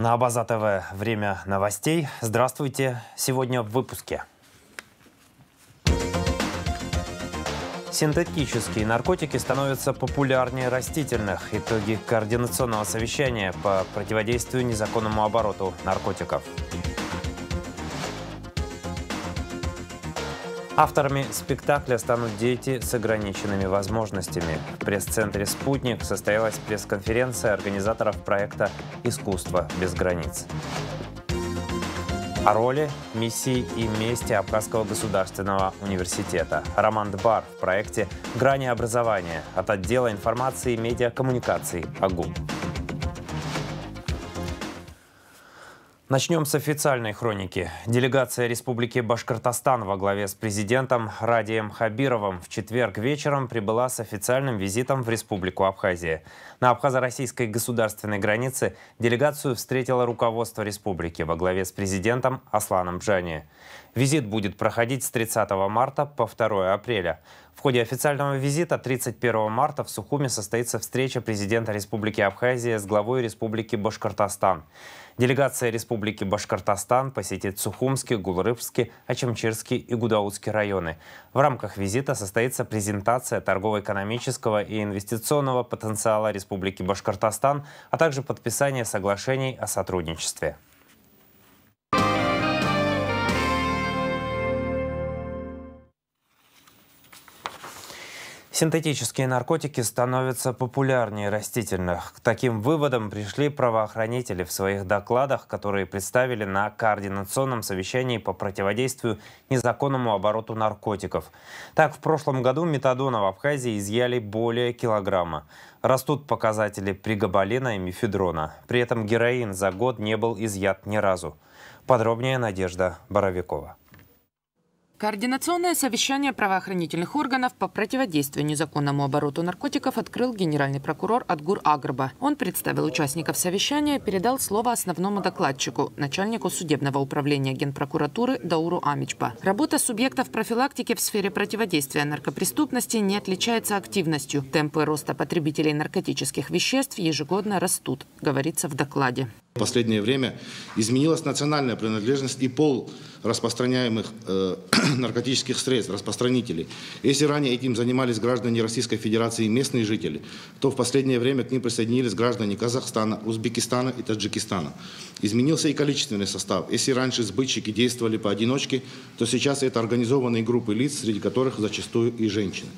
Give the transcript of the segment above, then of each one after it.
На Абаза ТВ время новостей. Здравствуйте. Сегодня в выпуске. Синтетические наркотики становятся популярнее растительных. Итоги координационного совещания по противодействию незаконному обороту наркотиков. Авторами спектакля станут дети с ограниченными возможностями. В пресс-центре «Спутник» состоялась пресс-конференция организаторов проекта «Искусство без границ». О роли, миссии и месте Абхазского государственного университета. Роман Дбар в проекте «Грани образования» от отдела информации и медиакоммуникаций АГУ. Начнем с официальной хроники. Делегация Республики Башкортостан во главе с президентом Радием Хабировым в четверг вечером прибыла с официальным визитом в Республику Абхазия. На абхазо-российской государственной границе делегацию встретило руководство республики во главе с президентом Асланом Джани. Визит будет проходить с 30 марта по 2 апреля. В ходе официального визита 31 марта в Сухуме состоится встреча президента Республики Абхазия с главой Республики Башкортостан. Делегация Республики Башкортостан посетит Сухумский, Гулрыбский, Ачамчирский и Гудаутский районы. В рамках визита состоится презентация торгово-экономического и инвестиционного потенциала Республики Башкортостан, а также подписание соглашений о сотрудничестве. Синтетические наркотики становятся популярнее растительных. К таким выводам пришли правоохранители в своих докладах, которые представили на координационном совещании по противодействию незаконному обороту наркотиков. Так, в прошлом году метадона в Абхазии изъяли более килограмма. Растут показатели пригабалина и мефедрона. При этом героин за год не был изъят ни разу. Подробнее Надежда Боровикова. Координационное совещание правоохранительных органов по противодействию незаконному обороту наркотиков открыл генеральный прокурор Адгур Агрба. Он представил участников совещания и передал слово основному докладчику, начальнику судебного управления Генпрокуратуры Дауру Амичба. Работа субъектов профилактики в сфере противодействия наркопреступности не отличается активностью. Темпы роста потребителей наркотических веществ ежегодно растут, говорится в докладе. В последнее время изменилась национальная принадлежность и пол распространяемых наркотических средств, распространителей. Если ранее этим занимались граждане Российской Федерации и местные жители, то в последнее время к ним присоединились граждане Казахстана, Узбекистана и Таджикистана. Изменился и количественный состав. Если раньше сбытчики действовали поодиночке, то сейчас это организованные группы лиц, среди которых зачастую и женщины.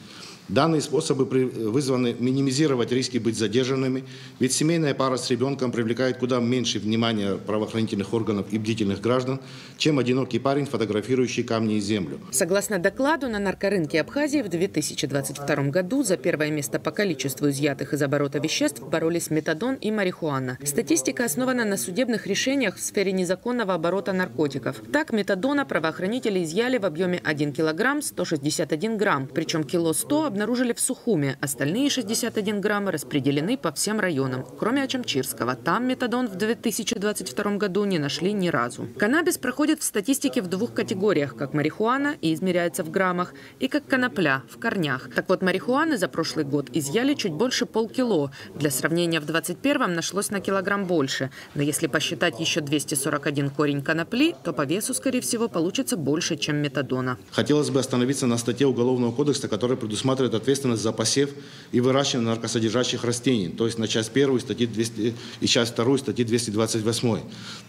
Данные способы вызваны минимизировать риски быть задержанными, ведь семейная пара с ребенком привлекает куда меньше внимания правоохранительных органов и бдительных граждан, чем одинокий парень, фотографирующий камни и землю. Согласно докладу, на наркорынке Абхазии в 2022 году за первое место по количеству изъятых из оборота веществ боролись метадон и марихуана. Статистика основана на судебных решениях в сфере незаконного оборота наркотиков. Так, метадона правоохранители изъяли в объеме 1 килограмм 161 грамм, причем кило 100 обнаружили в Сухуме. Остальные 61 грамма распределены по всем районам, кроме Ачамчирского. Там метадон в 2022 году не нашли ни разу. Каннабис проходит в статистике в двух категориях, как марихуана и измеряется в граммах, и как конопля в корнях. Так вот, марихуаны за прошлый год изъяли чуть больше полкило. Для сравнения, в 2021 нашлось на килограмм больше. Но если посчитать еще 241 корень конопли, то по весу, скорее всего, получится больше, чем метадона. Хотелось бы остановиться на статье Уголовного кодекса, которая предусматривает ответственность за посев и выращивание наркосодержащих растений, то есть на часть 1 статьи 200 и часть 2 статьи 228.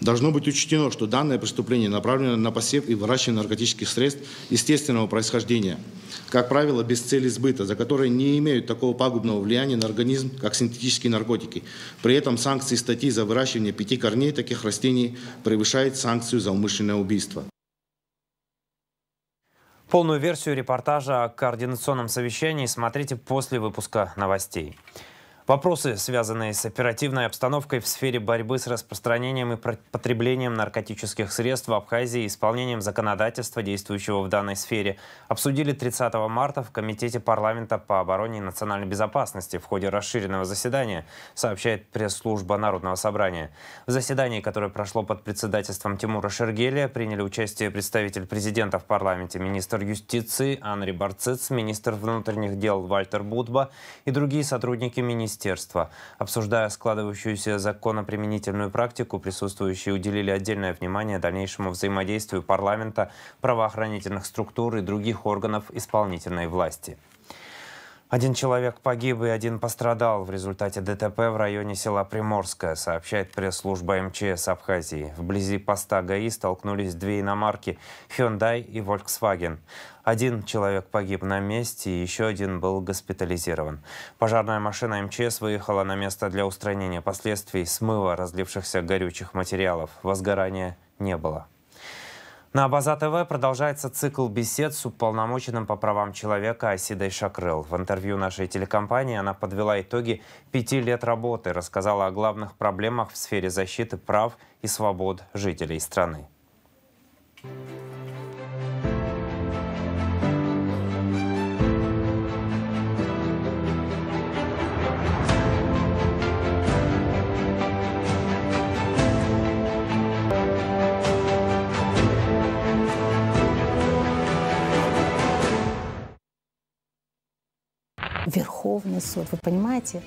Должно быть учтено, что данное преступление направлено на посев и выращивание наркотических средств естественного происхождения, как правило, без цели сбыта, за которые не имеют такого пагубного влияния на организм, как синтетические наркотики. При этом санкции статьи за выращивание 5 корней таких растений превышают санкцию за умышленное убийство. Полную версию репортажа о координационном совещании смотрите после выпуска новостей. Вопросы, связанные с оперативной обстановкой в сфере борьбы с распространением и потреблением наркотических средств в Абхазии и исполнением законодательства, действующего в данной сфере, обсудили 30 марта в Комитете парламента по обороне и национальной безопасности в ходе расширенного заседания, сообщает пресс-служба Народного собрания. В заседании, которое прошло под председательством Тимура Шергелия, приняли участие представитель президента в парламенте, министр юстиции Анри Барциц, министр внутренних дел Вальтер Будба и другие сотрудники министерства министерства. Обсуждая складывающуюся законоприменительную практику, присутствующие уделили отдельное внимание дальнейшему взаимодействию парламента, правоохранительных структур и других органов исполнительной власти. 1 человек погиб и 1 пострадал в результате ДТП в районе села Приморское, сообщает пресс-служба МЧС Абхазии. Вблизи поста ГАИ столкнулись 2 иномарки Hyundai и Volkswagen. 1 человек погиб на месте, и еще 1 был госпитализирован. Пожарная машина МЧС выехала на место для устранения последствий смыва разлившихся горючих материалов. Возгорания не было. На База ТВ продолжается цикл бесед с уполномоченным по правам человека Асидой Шакрел. В интервью нашей телекомпании она подвела итоги 5 лет работы, рассказала о главных проблемах в сфере защиты прав и свобод жителей страны. Верховный суд, вы понимаете?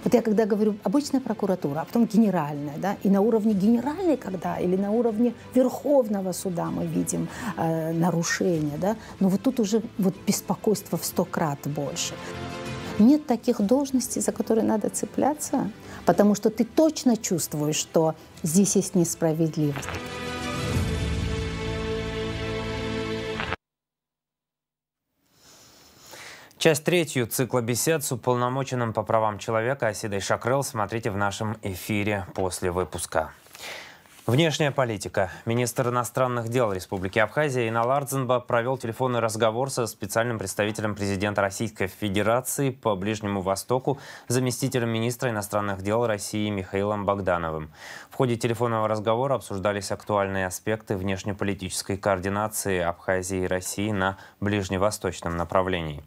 Вот я когда говорю обычная прокуратура, а потом генеральная, да, и на уровне генеральной, когда, или на уровне Верховного суда мы видим нарушения, да, но вот тут уже вот беспокойство в 100 крат больше. Нет таких должностей, за которые надо цепляться, потому что ты точно чувствуешь, что здесь есть несправедливость. Часть 3 цикла бесед с уполномоченным по правам человека Асидой Шакрел смотрите в нашем эфире после выпуска. Внешняя политика. Министр иностранных дел Республики Абхазия Инал Ардзинба провел телефонный разговор со специальным представителем президента Российской Федерации по Ближнему Востоку, заместителем министра иностранных дел России Михаилом Богдановым. В ходе телефонного разговора обсуждались актуальные аспекты внешнеполитической координации Абхазии и России на ближневосточном направлении.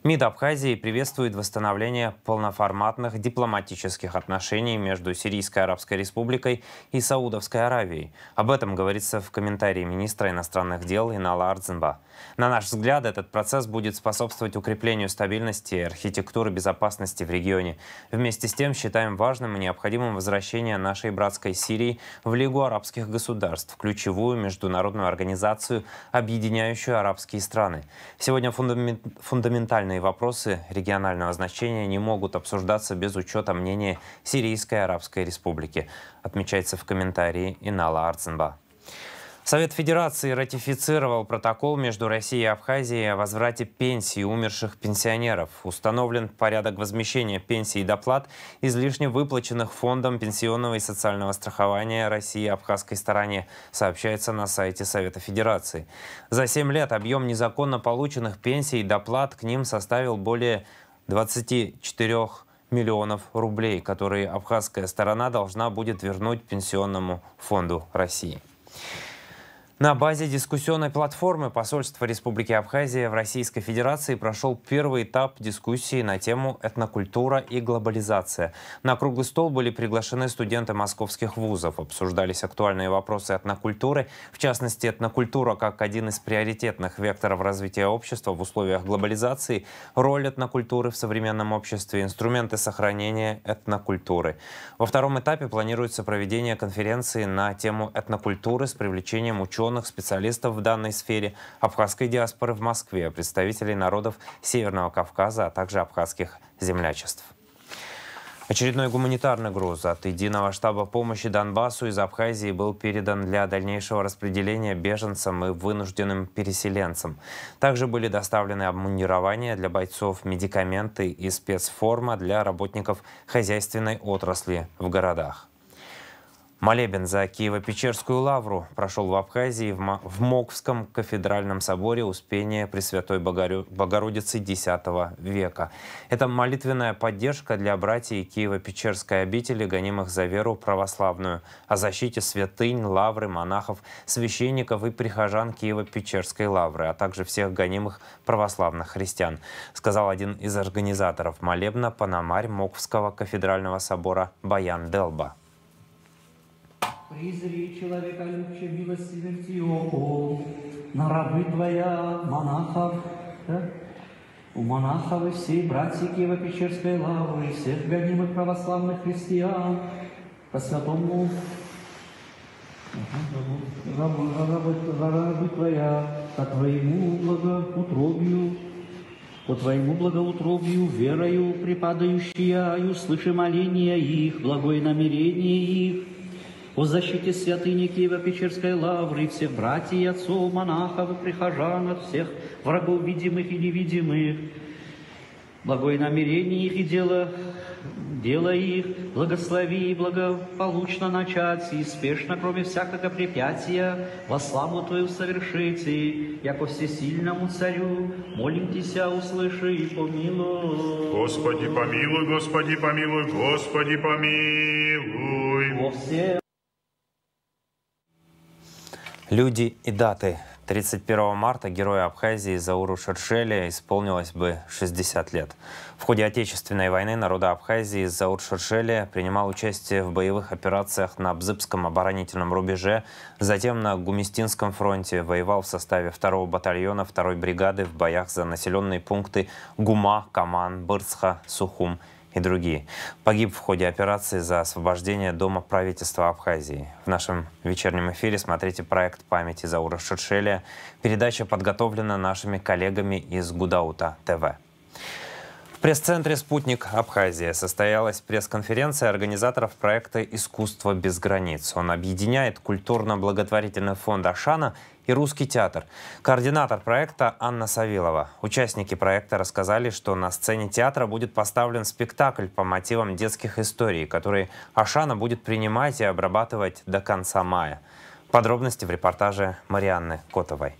МИД Абхазии приветствует восстановление полноформатных дипломатических отношений между Сирийской Арабской Республикой и Саудовской Аравией. Об этом говорится в комментарии министра иностранных дел Инала Ардзинба. На наш взгляд, этот процесс будет способствовать укреплению стабильности и архитектуры безопасности в регионе. Вместе с тем считаем важным и необходимым возвращение нашей братской Сирии в Лигу арабских государств, ключевую международную организацию, объединяющую арабские страны. Сегодня фундаментальные вопросы регионального значения не могут обсуждаться без учета мнения Сирийской Арабской Республики, отмечается в комментарии Инала Ардзинба. Совет Федерации ратифицировал протокол между Россией и Абхазией о возврате пенсий умерших пенсионеров. Установлен порядок возмещения пенсий и доплат, излишне выплаченных Фондом пенсионного и социального страхования России абхазской стороне, сообщается на сайте Совета Федерации. За 7 лет объем незаконно полученных пенсий и доплат к ним составил более 24 миллионов рублей, которые абхазская сторона должна будет вернуть Пенсионному фонду России. На базе дискуссионной платформы посольства Республики Абхазия в Российской Федерации прошел первый этап дискуссии на тему «Этнокультура и глобализация». На круглый стол были приглашены студенты московских вузов. Обсуждались актуальные вопросы этнокультуры, в частности, этнокультура как один из приоритетных векторов развития общества в условиях глобализации, роль этнокультуры в современном обществе, инструменты сохранения этнокультуры. Во втором этапе планируется проведение конференции на тему этнокультуры с привлечением ученых, специалистов в данной сфере, абхазской диаспоры в Москве, представителей народов Северного Кавказа, а также абхазских землячеств. Очередной гуманитарный груз от Единого штаба помощи Донбассу из Абхазии был передан для дальнейшего распределения беженцам и вынужденным переселенцам. Также были доставлены обмундирование для бойцов, медикаменты и спецформа для работников хозяйственной отрасли в городах. Молебен за Киево-Печерскую лавру прошел в Абхазии в Моковском кафедральном соборе Успения Пресвятой Богородицы X века. Это молитвенная поддержка для братьев Киево-Печерской обители, гонимых за веру православную, о защите святынь, лавры, монахов, священников и прихожан Киево-Печерской лавры, а также всех гонимых православных христиан, сказал один из организаторов молебна пономарь Моковского кафедрального собора Баян Делба. Призри человеколюбче милостивым Тиоху, на рабы твоя, монахов, да? у монахов и всей братьи Киево-Печерской лавры, и всех гонимых православных христиан, по святому рабу Твоя, по Твоему благоутробию, по Твоему благоутробию, верою припадающие, и услыши моления их, благое намерение их, о защите святыни Киево-Печерской лавры, всех братьев и отцов, монахов и прихожан, от всех врагов видимых и невидимых, благое намерение их и дело их, благослови и благополучно начать, и спешно, кроме всякого препятствия, во славу Твою совершите, яко всесильному Царю, молим Тися, услыши и помилуй. Господи, помилуй, Господи, помилуй, Господи, помилуй. Во все Люди и даты. 31 марта герою Абхазии Зауру Шершели исполнилось бы 60 лет. В ходе Отечественной войны народа Абхазии Заур Шершели принимал участие в боевых операциях на Бзыбском оборонительном рубеже, затем на Гумистинском фронте, воевал в составе 2-го батальона 2-й бригады в боях за населенные пункты Гума, Каман, Бырцха, Сухум и другие. Погиб в ходе операции за освобождение Дома правительства Абхазии. В нашем вечернем эфире смотрите проект памяти Заура Шершели. Передача подготовлена нашими коллегами из Гудаута ТВ. В пресс-центре «Спутник Абхазия» состоялась пресс-конференция организаторов проекта «Искусство без границ». Он объединяет культурно-благотворительный фонд «Ашана» и Русский театр. Координатор проекта Анна Савилова. Участники проекта рассказали, что на сцене театра будет поставлен спектакль по мотивам детских историй, которые Ашана будет принимать и обрабатывать до конца мая. Подробности в репортаже Марианны Котовой.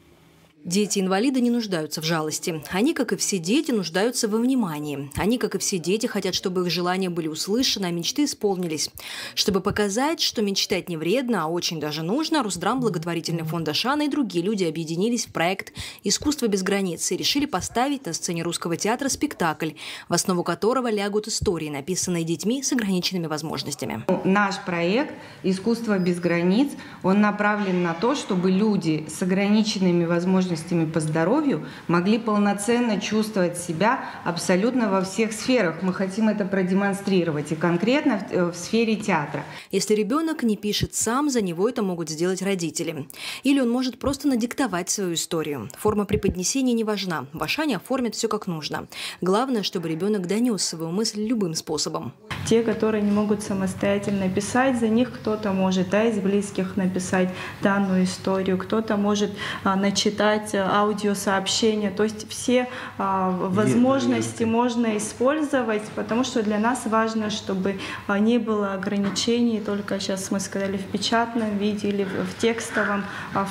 Дети-инвалиды не нуждаются в жалости. Они, как и все дети, нуждаются во внимании. Они, как и все дети, хотят, чтобы их желания были услышаны, а мечты исполнились. Чтобы показать, что мечтать не вредно, а очень даже нужно, Русдрам, благотворительный фонд Ашана и другие люди объединились в проект «Искусство без границ» и решили поставить на сцене Русского театра спектакль, в основу которого лягут истории, написанные детьми с ограниченными возможностями. Наш проект «Искусство без границ», он направлен на то, чтобы люди с ограниченными возможностями по здоровью могли полноценно чувствовать себя абсолютно во всех сферах. Мы хотим это продемонстрировать, и конкретно в сфере театра. Если ребенок не пишет сам, за него это могут сделать родители. Или он может просто надиктовать свою историю. Форма преподнесения не важна. В Ашане оформят все как нужно. Главное, чтобы ребенок донес свою мысль любым способом. Те, которые не могут самостоятельно писать, за них кто-то может, из близких написать данную историю, кто-то может начитать аудиосообщения. То есть все возможности можно использовать, потому что для нас важно, чтобы не было ограничений, только сейчас мы сказали в печатном виде или в текстовом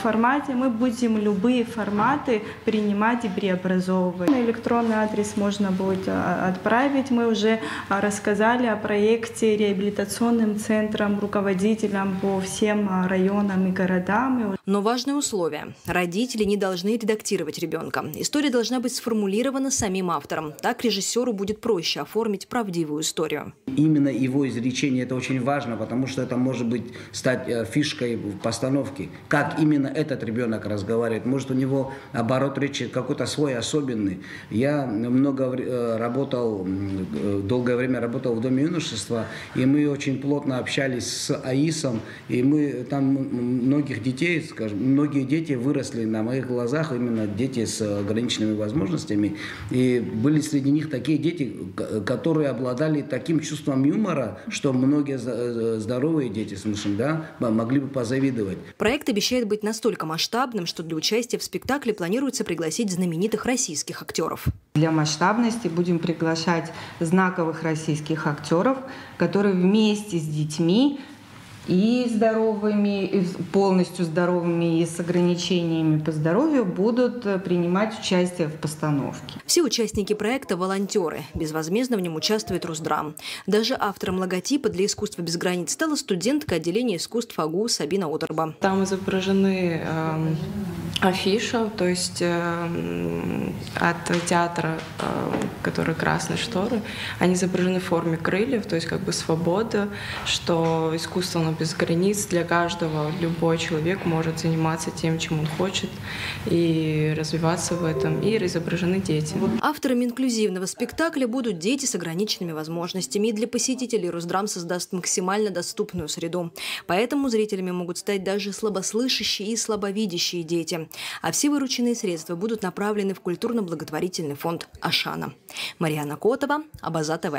формате. Мы будем любые форматы принимать и преобразовывать. На электронный адрес можно будет отправить. Мы уже рассказали о проекте реабилитационным центрам, руководителям по всем районам и городам. Но важное условие – родители не должны редактировать ребенка. История должна быть сформулирована самим автором. Так режиссеру будет проще оформить правдивую историю. Именно его изречение – это очень важно, потому что это может стать фишкой в постановке. Как именно этот ребенок разговаривает. Может, у него оборот речи какой-то свой, особенный. Я долгое время работал в Доме юношества, и мы очень плотно общались с АИСом, и мы там многие дети выросли на моих глазах, именно дети с ограниченными возможностями, и были среди них такие дети, которые обладали таким чувством юмора, что многие здоровые дети, могли бы позавидовать. Проект обещает быть настолько масштабным, что для участия в спектакле планируется пригласить знаменитых российских актеров. Для масштабности будем приглашать знаковых российских актеров, которые вместе с детьми и здоровыми, и полностью здоровыми, и с ограничениями по здоровью будут принимать участие в постановке. Все участники проекта – волонтеры. Безвозмездно в нем участвует Русдрам. Даже автором логотипа для «Искусства без границ» стала студентка отделения искусств АГУ Сабина Оторба. Там изображены афиша, то есть от театра, который «Красные шторы», они изображены в форме крыльев, то есть как бы свобода, что искусство, оно без границ, для каждого, любой человек может заниматься тем, чем он хочет, и развиваться в этом, и изображены дети. Авторами инклюзивного спектакля будут дети с ограниченными возможностями, и для посетителей Русдрам создаст максимально доступную среду. Поэтому зрителями могут стать даже слабослышащие и слабовидящие дети. А все вырученные средства будут направлены в культурно-благотворительный фонд Ашана. Марьяна Котова, Абаза ТВ.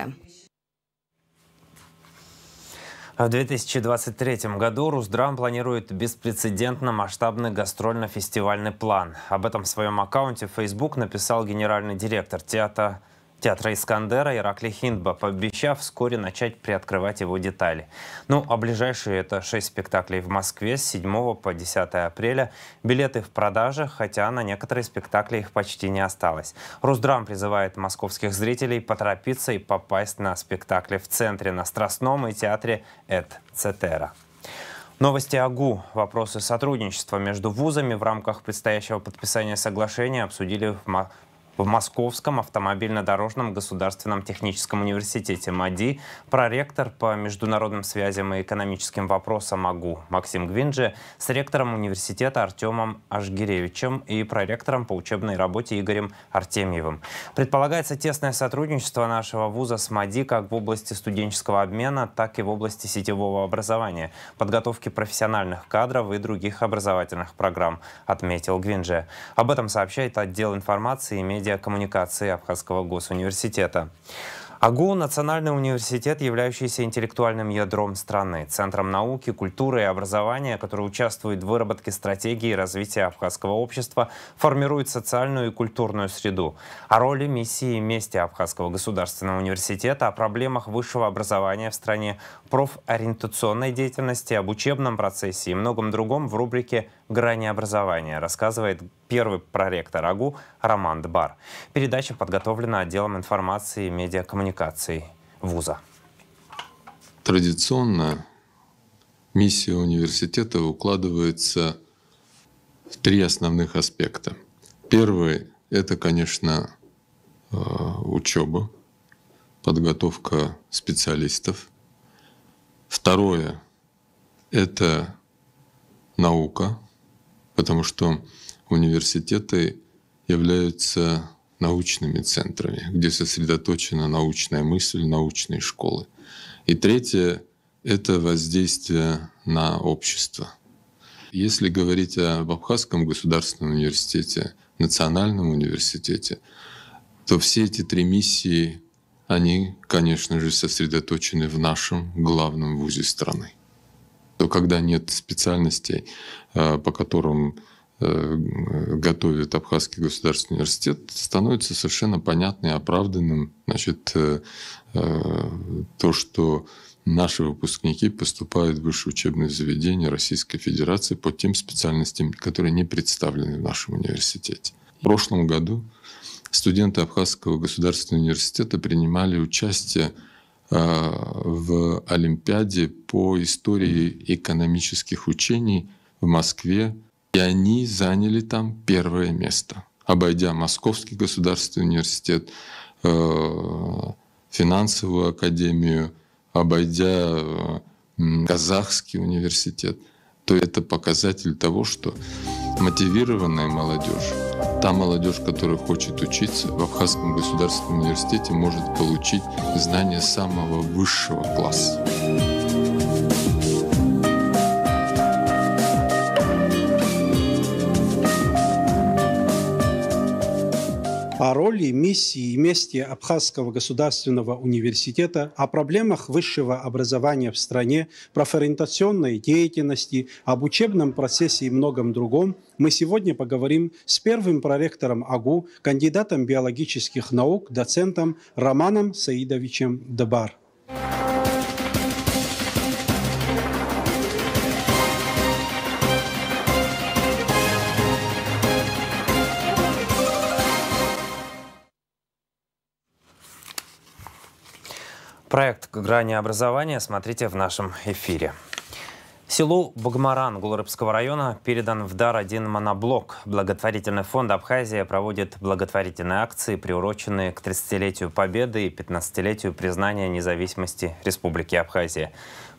В 2023 году Русдрам планирует беспрецедентно масштабный гастрольно-фестивальный план. Об этом в своем аккаунте в Facebook написал генеральный директор театра «Искандера» Ираклий Хиндба, пообещав вскоре начать приоткрывать его детали. Ну, а ближайшие — это 6 спектаклей в Москве с 7 по 10 апреля. Билеты в продаже, хотя на некоторые спектакли их почти не осталось. Русдрам призывает московских зрителей поторопиться и попасть на спектакли в центре, на Страстном и театре «Эт Цетера». Новости АГУ. Вопросы сотрудничества между вузами в рамках предстоящего подписания соглашения обсудили в Московском автомобильно-дорожном государственном техническом университете МАДИ проректор по международным связям и экономическим вопросам АГУ Максим Гвинджи с ректором университета Артемом Ашгиревичем и проректором по учебной работе Игорем Артемьевым. Предполагается тесное сотрудничество нашего вуза с МАДИ как в области студенческого обмена, так и в области сетевого образования, подготовки профессиональных кадров и других образовательных программ, отметил Гвинджи. Об этом сообщает отдел информации и медиакоммуникации Абхазского госуниверситета. АГУ – национальный университет, являющийся интеллектуальным ядром страны, центром науки, культуры и образования, который участвует в выработке стратегии развития абхазского общества, формирует социальную и культурную среду. О роли, миссии и месте Абхазского государственного университета, о проблемах высшего образования в стране, профориентационной деятельности, об учебном процессе и многом другом в рубрике «Грани образования», рассказывает первый проректор АГУ Роман Дбар. Передача подготовлена отделом информации и медиакоммуникаций вуза. Традиционно миссия университета укладывается в 3 основных аспекта. Первый — это, конечно, учеба, подготовка специалистов. Второе — это наука, потому что университеты являются научными центрами, где сосредоточена научная мысль, научные школы. И третье — это воздействие на общество. Если говорить об Абхазском государственном университете, национальном университете, то все эти 3 миссии, они, конечно же, сосредоточены в нашем главном вузе страны. То когда нет специальностей, по которым готовит Абхазский государственный университет, становится совершенно понятным и оправданным, то, что наши выпускники поступают в высшее учебное заведение Российской Федерации по тем специальностям, которые не представлены в нашем университете. В прошлом году студенты Абхазского государственного университета принимали участие в Олимпиаде по истории экономических учений в Москве, и они заняли там 1-е место, обойдя Московский государственный университет, финансовую академию, обойдя Казахский университет. То это показатель того, что мотивированная молодежь, та молодежь, которая хочет учиться в Абхазском государственном университете, может получить знания самого высшего класса. О роли, миссии и месте Абхазского государственного университета, о проблемах высшего образования в стране, профориентационной деятельности, об учебном процессе и многом другом мы сегодня поговорим с первым проректором АГУ, кандидатом биологических наук, доцентом Романом Саидовичем Дбар. Проект «Грани образования» смотрите в нашем эфире. Селу Багмаран Гулрыбского района передан в дар один моноблок. Благотворительный фонд «Абхазия» проводит благотворительные акции, приуроченные к 30-летию Победы и 15-летию признания независимости Республики Абхазия.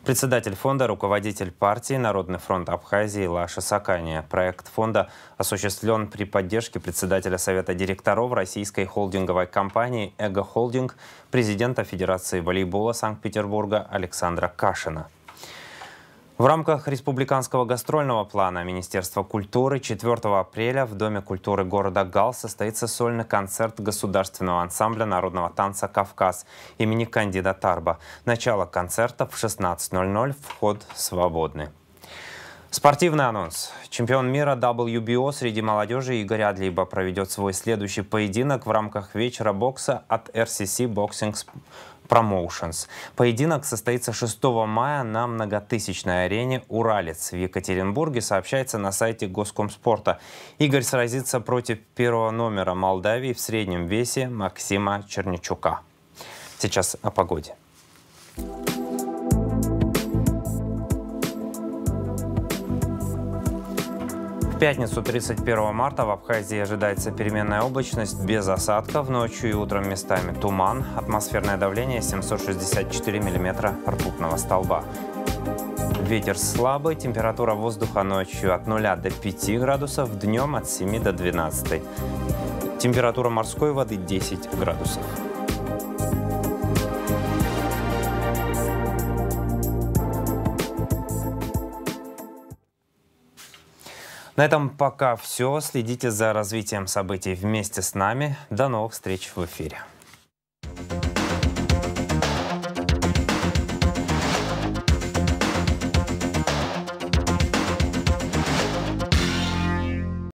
Председатель фонда, руководитель партии «Народный фронт Абхазии» Лаша Сакания. Проект фонда осуществлен при поддержке председателя Совета директоров российской холдинговой компании «Эго Холдинг», президента Федерации волейбола Санкт-Петербурга Александра Кашина. В рамках республиканского гастрольного плана Министерства культуры 4 апреля в Доме культуры города Гал состоится сольный концерт государственного ансамбля народного танца «Кавказ» имени Кандида Тарба. Начало концерта в 16:00, вход свободный. Спортивный анонс. Чемпион мира WBO среди молодежи Игорь Адлиба проведет свой следующий поединок в рамках вечера бокса от RCC Boxing Promotions. Поединок состоится 6 мая на многотысячной арене «Уралец» в Екатеринбурге, сообщается на сайте Госкомспорта. Игорь сразится против первого номера Молдавии в среднем весе Максима Черничука. Сейчас о погоде. В пятницу 31 марта в Абхазии ожидается переменная облачность без осадков. Ночью и утром местами туман. Атмосферное давление 764 миллиметра ртутного столба. Ветер слабый. Температура воздуха ночью от 0 до 5 градусов. Днем от 7 до 12. Температура морской воды 10 градусов. На этом пока все. Следите за развитием событий вместе с нами. До новых встреч в эфире.